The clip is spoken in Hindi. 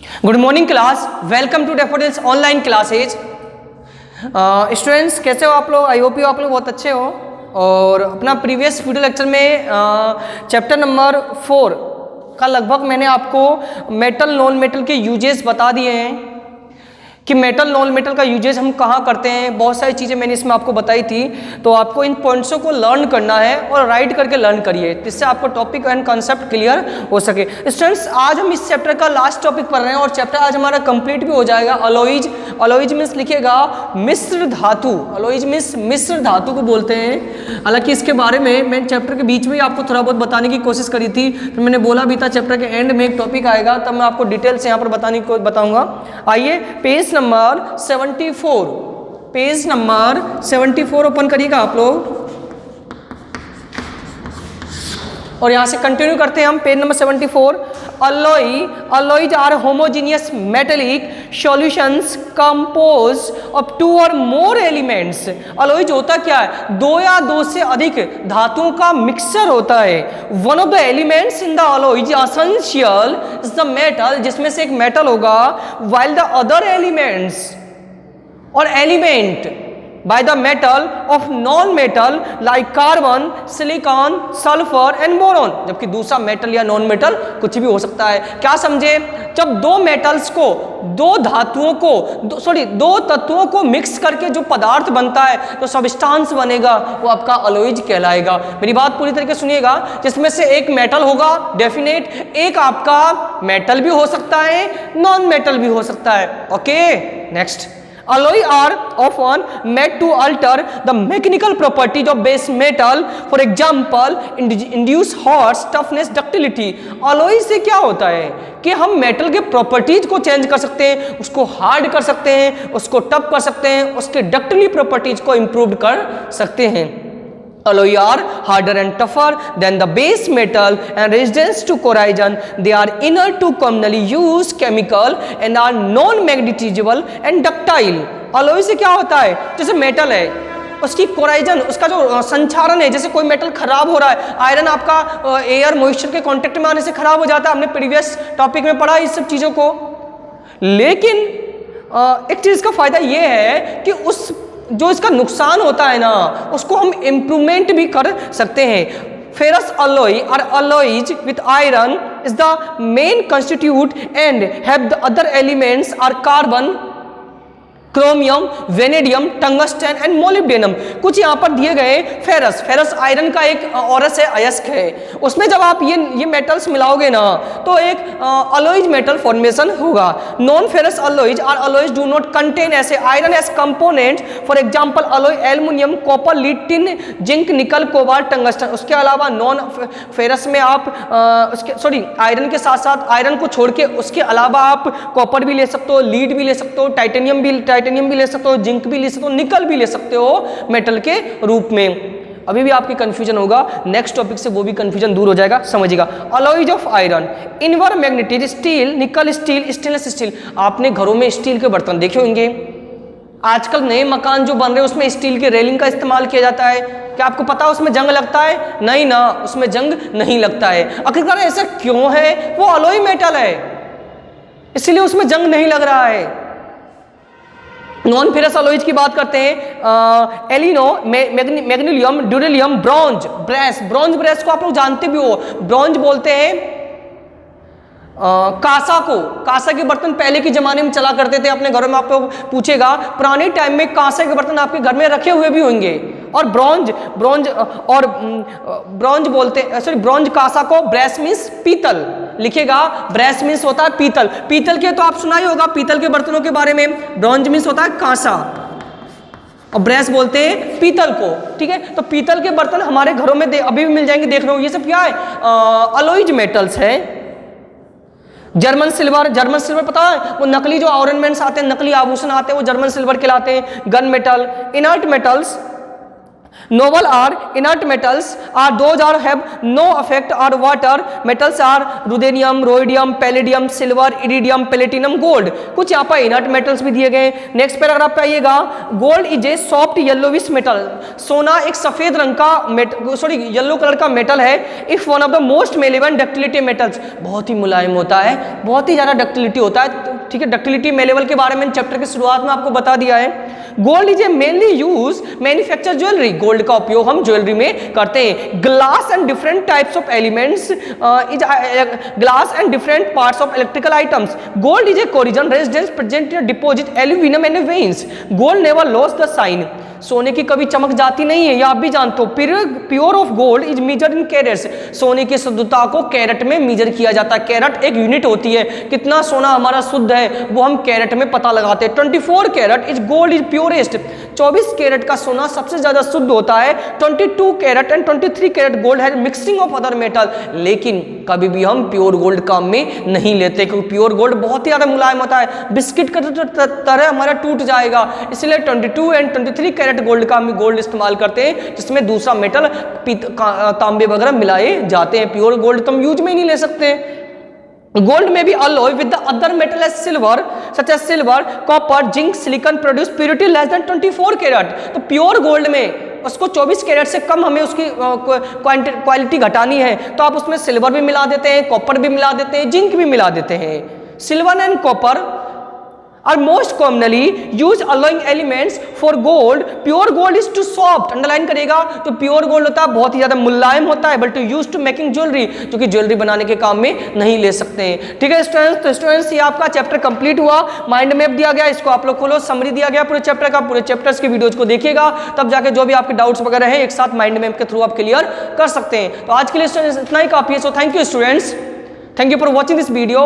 Good morning class, welcome to Daffodils online classes. Students कैसे हो आप लोग? आई होप यू आप लोग बहुत अच्छे हो। और अपना प्रीवियस वीडियो लेक्चर में चैप्टर नंबर 4 का लगभग मैंने आपको मेटल नॉन मेटल के यूजेस बता दिए हैं कि मेटल नॉन मेटल का यूजेस हम कहाँ करते हैं। बहुत सारी चीज़ें मैंने इसमें आपको बताई थी, तो आपको इन पॉइंट्सों को लर्न करना है और राइट करके लर्न करिए, जिससे आपको टॉपिक एंड कॉन्सेप्ट क्लियर हो सके। स्टूडेंट्स आज हम इस चैप्टर का लास्ट टॉपिक पढ़ रहे हैं और चैप्टर आज हमारा कंप्लीट भी हो जाएगा। अलॉइज, अलॉइज मीन्स लिखिएगा मिश्र धातु। अलॉइज मीन्स मिश्र धातु को बोलते हैं। हालांकि इसके बारे में मैं चैप्टर के बीच में ही आपको थोड़ा बहुत बताने की कोशिश करी थी, फिर मैंने बोला भी था चैप्टर के एंड में एक टॉपिक आएगा, तब मैं आपको डिटेल से यहाँ पर बताने को बताऊंगा। आइए page number 74, page number 74 open करिएगा आप लोग और यहां से कंटिन्यू करते हैं हम। Page number 74। Alloys are homogeneous metallic solutions composed of 2 और मोर एलिमेंट्स। अलॉइज होता क्या है? 2 या 2 से अधिक धातुओं का मिक्सचर होता है। One of the elements in the alloys essential is the metal, जिसमें से एक मेटल होगा, while the other elements or element by the metal of non-metal like carbon, silicon, sulfur and boron। जबकि दूसरा मेटल या नॉन मेटल कुछ भी हो सकता है। क्या समझे? जब दो मेटल्स को, दो धातुओं को, दो तत्वों को मिक्स करके जो पदार्थ बनता है, तो सब्सटेंस बनेगा, वो आपका अलॉइज कहलाएगा। मेरी बात पूरी तरीके से सुनिएगा। जिसमें से एक मेटल होगा डेफिनेट, एक आपका मेटल भी हो सकता है, नॉन मेटल भी हो सकता है। Okay, next. Alloy are often made to alter the mechanical properties of base metal, for example induce hot toughness, ductility। alloy से क्या होता है कि हम मेटल के प्रॉपर्टीज को चेंज कर सकते हैं, उसको हार्ड कर सकते हैं, उसको टफ कर सकते हैं, उसके डक्टिलिटी प्रॉपर्टीज को इंप्रूव कर सकते हैं। Alloy are harder and tougher than the base metal and resistant to corrosion. They are inner to commonly used chemical and are non-magnetizable and ductile। alloy से क्या होता है? जैसे मेटल है, उसकी कोराइजन, उसका जो संचारण है, जैसे कोई मेटल खराब हो रहा है, आयरन आपका एयर मॉइस्चर के कांटेक्ट में आने से खराब हो जाता है, हमने प्रीवियस टॉपिक में पढ़ा इस सब चीज़ों को। लेकिन एक चीज़ का फायदा ये है कि उस जो इसका नुकसान होता है ना, उसको हम इम्प्रूवमेंट भी कर सकते हैं। फेरस अलॉय और alloys with iron is the main constitute and have the other elements are carbon, chromium, vanadium, tungsten and molybdenum. कुछ यहाँ पर दिए गए फेरस, फेरस आयरन का एक औरस है, अयस्क है। उसमें जब आप ये मेटल्स मिलाओगे ना, तो एक अलॉइज मेटल फॉर्मेशन होगा। नॉन फेरस अलॉइज और अलॉइज डू नॉट कंटेन ऐसे iron as component, for example alloy aluminium, copper, lead, tin, zinc, nickel, cobalt, tungsten. उसके अलावा नॉन फेरस में आप आयरन के साथ साथ, आयरन को छोड़ के उसके अलावा आप कॉपर भी ले सकते हो, लीड भी ले सकते हो, टाइटेनियम भी ले सकते हो, जिंक भी ले सकते हो, निकल भी ले सकते हो मेटल के रूप में। अभी भी आपकी कंफ्यूजन होगा, नेक्स्ट टॉपिक से वो भी कंफ्यूजन दूर हो जाएगा, समझिएगा। Alloys of iron, इनवर magnetic steel, निकल स्टील, स्टेनलेस स्टील। आपने घरों में स्टील के बर्तन देखे होंगे। आजकल नए मकान जो बन रहे हैं उसमें स्टील के रेलिंग का इस्तेमाल किया जाता है। क्या आपको पता है उसमें जंग लगता है? नहीं ना, उसमें जंग नहीं लगता है। आखिरकार ऐसा क्यों है? वो अलॉय मेटल है, इसलिए उसमें जंग नहीं लग रहा है। नॉन फेरस अलॉइज की बात करते हैं। एलिनो, magnesium, duralumin, bronze, brass. Bronze brass को आप लोग जानते भी हो, ब्रॉन्ज बोलते हैं कांसा को। कांसा के बर्तन पहले के जमाने में चला करते थे अपने घरों में। आप लोग पूछेगा, पुराने टाइम में कांसे के बर्तन आपके घर में रखे हुए भी होंगे। और ब्रॉन्ज, ब्रॉन्ज बोलते हैं, सॉरी ब्रॉन्ज कांसा को। ब्रेस मीन्स पीतल, लिखिएगा ब्रेस मीन्स होता है पीतल। पीतल के तो आप सुना ही होगा पीतल के बर्तनों के बारे में। ब्रॉन्ज मीन्स होता है कांसा और ब्रेस बोलते हैं पीतल को, ठीक है। तो पीतल के बर्तन हमारे घरों में अभी भी मिल जाएंगे, देख रहे हो। ये सब क्या है? अलॉइज मेटल्स है। जर्मन सिल्वर, जर्मन सिल्वर पता है, वो नकली जो ऑर्नामेंट्स आते हैं, नकली आभूषण आते हैं, वो जर्मन सिल्वर कहलाते हैं। Gun metal, inert metals, Noble are inert metals are those are have no effect or water. Metals are ruthenium, rhodium, palladium, silver, iridium, platinum, gold. कुछ यहाँ पर inert metals भी दिए गए। नेक्स्ट पैराग्राफ पे आइएगा, gold is A soft yellowish metal. सोना एक सफेद रंग का येलो कलर का मेटल है। If one of the most malleable ductility metals, बहुत ही मुलायम होता है, बहुत ही ज्यादा डक्टिलिटी होता है। ठीक है, डक्टिलिटी मेलेबल के बारे में चैप्टर की शुरुआत में आपको बता दिया है। Gold is a mainly use manufacture jewellery, gold का उपयोग हम ज्वेलरी में करते हैं। Glass and different types of elements is glass and different parts of electrical items. Gold is a corrosion resistance present deposit aluminium and veins. Gold never loss the shine, सोने की कभी चमक जाती नहीं है, ये आप भी जानते हो। Pure of gold is measured in carats, सोने की शुद्धता को कैरेट में मेजर किया जाता है। कैरेट एक यूनिट होती है, कितना सोना हमारा शुद्ध है वो हम कैरेट में पता लगाते हैं। 24 carat is gold is purest, 24 carat का सोना सबसे ज्यादा शुद्ध होता है। 22 कैरेट एंड 23 कैरेट गोल्ड है मिक्सिंग ऑफ अदर मेटल, लेकिन कभी भी हम प्योर गोल्ड काम में नहीं लेते, क्योंकि प्योर गोल्ड बहुत ही ज्यादा मुलायम होता है, बिस्किट का तरह हमारा टूट जाएगा। इसलिए 22 एंड 23 कैरेट गोल्ड का हम गोल्ड इस्तेमाल करते हैं, जिसमें दूसरा मेटल तांबे वगैरह मिलाए जाते हैं। प्योर गोल्ड तो हम यूज में ही नहीं ले सकते। गोल्ड में भी alloy with the other metal as silver such as silver, copper, zinc, silicon produce purity less than 24 carat. तो प्योर गोल्ड में उसको 24 कैरेट से कम हमें उसकी क्वालिटी घटानी है, तो आप उसमें सिल्वर भी मिला देते हैं, कॉपर भी मिला देते हैं, जिंक भी मिला देते हैं। Silver and copper are most commonly used alloying elements for gold. Pure gold is too soft, underline करेगा। तो प्योर गोल्ड होता है बहुत ही ज्यादा मुलायम होता है, but use to making jewellery, जो कि ज्वेलरी बनाने के काम में नहीं ले सकते हैं। ठीक है स्टूडेंट्स, तो स्टूडेंट्स ये आपका चैप्टर कंप्लीट हुआ। माइंड मैप दिया गया, इसको आप लोग खोलो, समरी दिया गया पूरे चैप्टर का, पूरे चैप्टर्स की वीडियोज को देखिएगा, तब जाके जो भी आपके डाउट्स वगैरह हैं एक साथ माइंड मैप के थ्रू आप क्लियर कर सकते हैं। तो आज के लिए स्टूडेंट्स इतना ही काफी है। So thank you students, thank you for watching this video.